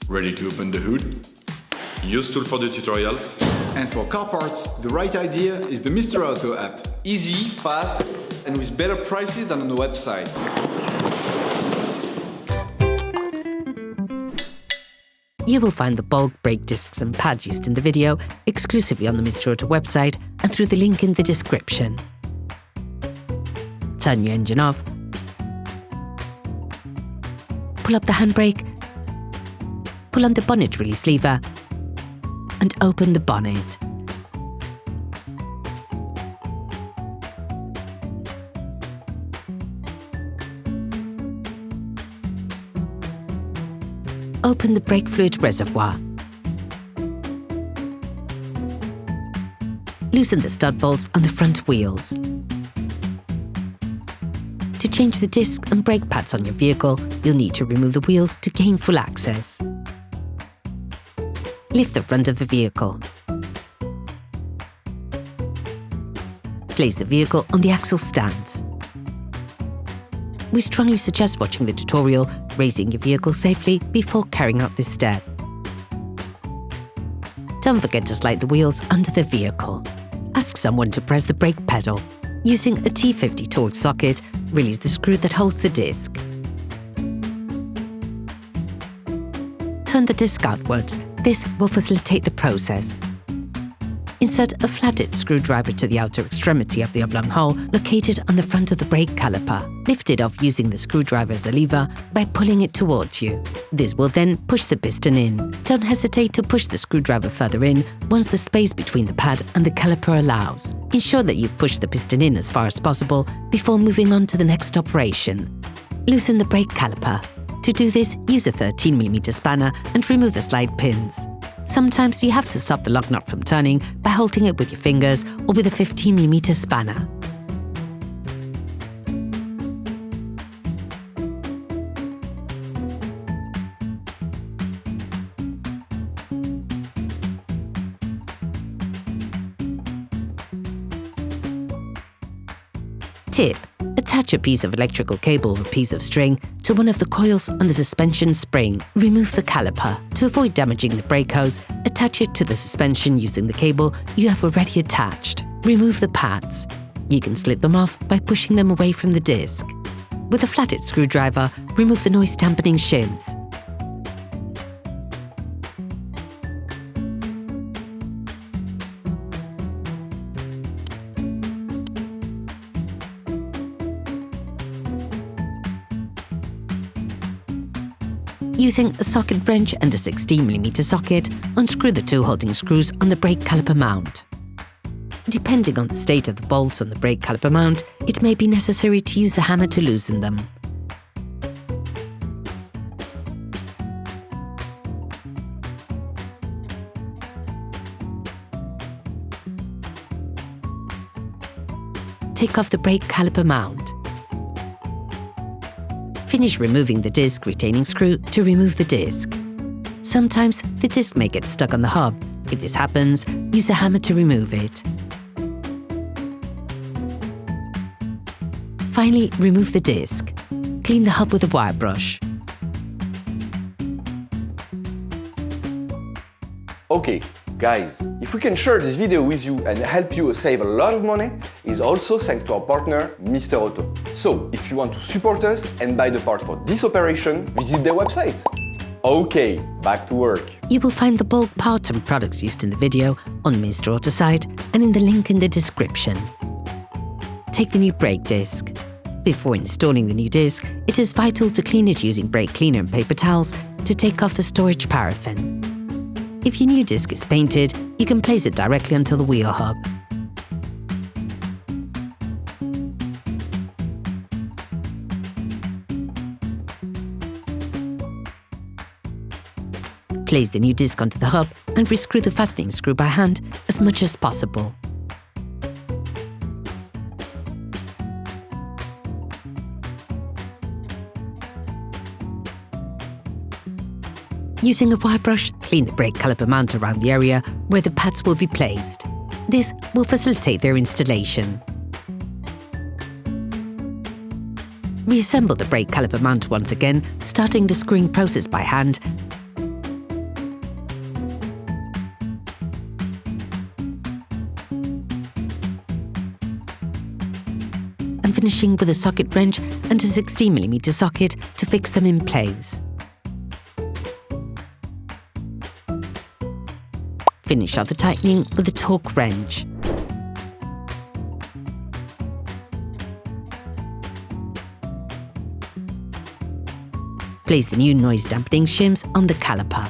Ready to open the hood? UseTool for the tutorials. And for car parts, the right idea is the Mr. Auto app. Easy, fast, and with better prices than on the website. You will find the bulk brake discs and pads used in the video exclusively on the Mr. Auto website and through the link in the description. Turn your engine off, pull up the handbrake, pull on the bonnet release lever and open the bonnet. Open the brake fluid reservoir. Loosen the stud bolts on the front wheels. To change the disc and brake pads on your vehicle, you'll need to remove the wheels to gain full access. Lift the front of the vehicle. Place the vehicle on the axle stands. We strongly suggest watching the tutorial, raising your vehicle safely before carrying out this step. Don't forget to slide the wheels under the vehicle. Ask someone to press the brake pedal. Using a T50 torque socket, release the screw that holds the disc. Turn the disc outwards. This will facilitate the process. Insert a flathead screwdriver to the outer extremity of the oblong hole located on the front of the brake caliper. Lift it off using the screwdriver as a lever by pulling it towards you. This will then push the piston in. Don't hesitate to push the screwdriver further in once the space between the pad and the caliper allows. Ensure that you've pushed the piston in as far as possible before moving on to the next operation. Loosen the brake caliper. To do this, use a 13mm spanner and remove the slide pins. Sometimes you have to stop the lock nut from turning by holding it with your fingers or with a 15mm spanner. Tip: attach a piece of electrical cable or a piece of string to one of the coils on the suspension spring. Remove the caliper. To avoid damaging the brake hose, attach it to the suspension using the cable you have already attached. Remove the pads. You can slip them off by pushing them away from the disc. With a flathead screwdriver, remove the noise dampening shims. Using a socket wrench and a 16mm socket, unscrew the two holding screws on the brake caliper mount. Depending on the state of the bolts on the brake caliper mount, it may be necessary to use a hammer to loosen them. Take off the brake caliper mount. Finish removing the disc retaining screw to remove the disc. Sometimes the disc may get stuck on the hub. If this happens, use a hammer to remove it. Finally, remove the disc. Clean the hub with a wire brush. Okay, guys, if we can share this video with you and help you save a lot of money, is also thanks to our partner, Mr. Auto. So, if you want to support us and buy the parts for this operation, visit their website. Okay, back to work. You will find the bulk parts and products used in the video on Mr. Auto site and in the link in the description. Take the new brake disc. Before installing the new disc, it is vital to clean it using brake cleaner and paper towels to take off the storage paraffin. If your new disc is painted, you can place it directly onto the wheel hub. Place the new disc onto the hub and rescrew the fastening screw by hand as much as possible. Using a wire brush, clean the brake caliper mount around the area where the pads will be placed. This will facilitate their installation. Reassemble the brake caliper mount once again, starting the screwing process by hand and finishing with a socket wrench and a 16mm socket to fix them in place. Finish off the tightening with a torque wrench. Place the new noise dampening shims on the caliper.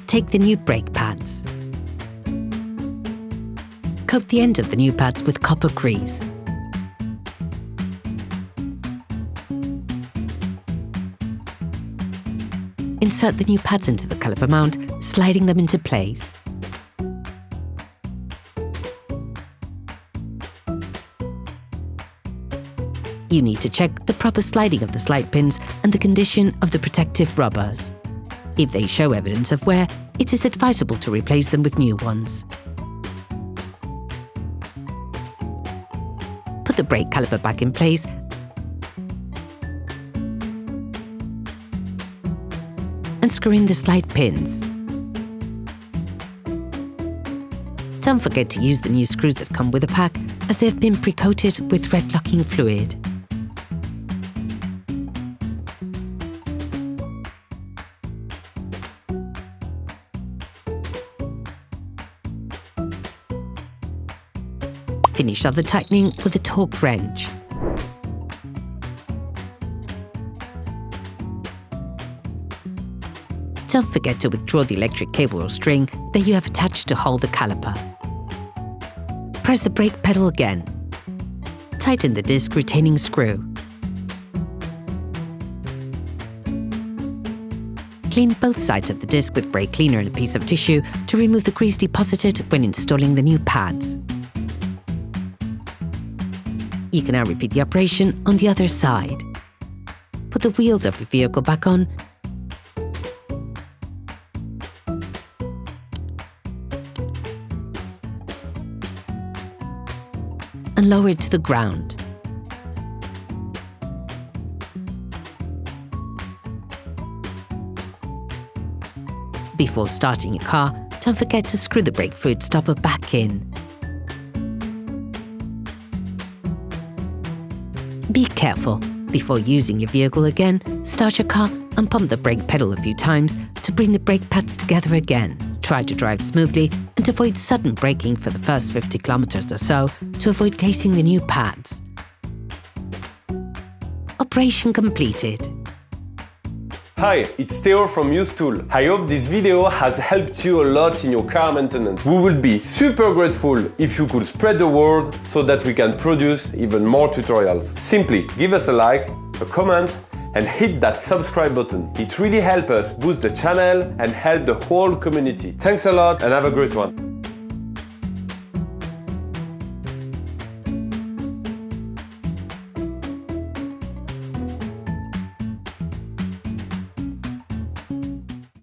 Take the new brake pads. Coat the end of the new pads with copper grease. Insert the new pads into the caliper mount, sliding them into place. You need to check the proper sliding of the slide pins and the condition of the protective rubbers. If they show evidence of wear, it is advisable to replace them with new ones. Put the brake caliper back in place and screw in the slide pins. Don't forget to use the new screws that come with a pack, as they have been pre-coated with thread locking fluid. Finish off the tightening with a torque wrench. Don't forget to withdraw the electric cable or string that you have attached to hold the caliper. Press the brake pedal again. Tighten the disc retaining screw. Clean both sides of the disc with brake cleaner and a piece of tissue to remove the grease deposited when installing the new pads. You can now repeat the operation on the other side. Put the wheels of your vehicle back on and lower it to the ground. Before starting your car, don't forget to screw the brake fluid stopper back in. Be careful. Before using your vehicle again, start your car and pump the brake pedal a few times to bring the brake pads together again. Try to drive smoothly and avoid sudden braking for the first 50 kilometers or so to avoid glazing the new pads. Operation completed. Hi, it's Theo from UseTool. I hope this video has helped you a lot in your car maintenance. We would be super grateful if you could spread the word so that we can produce even more tutorials. Simply give us a like, a comment, and hit that subscribe button. It really helps us boost the channel and help the whole community. Thanks a lot and have a great one.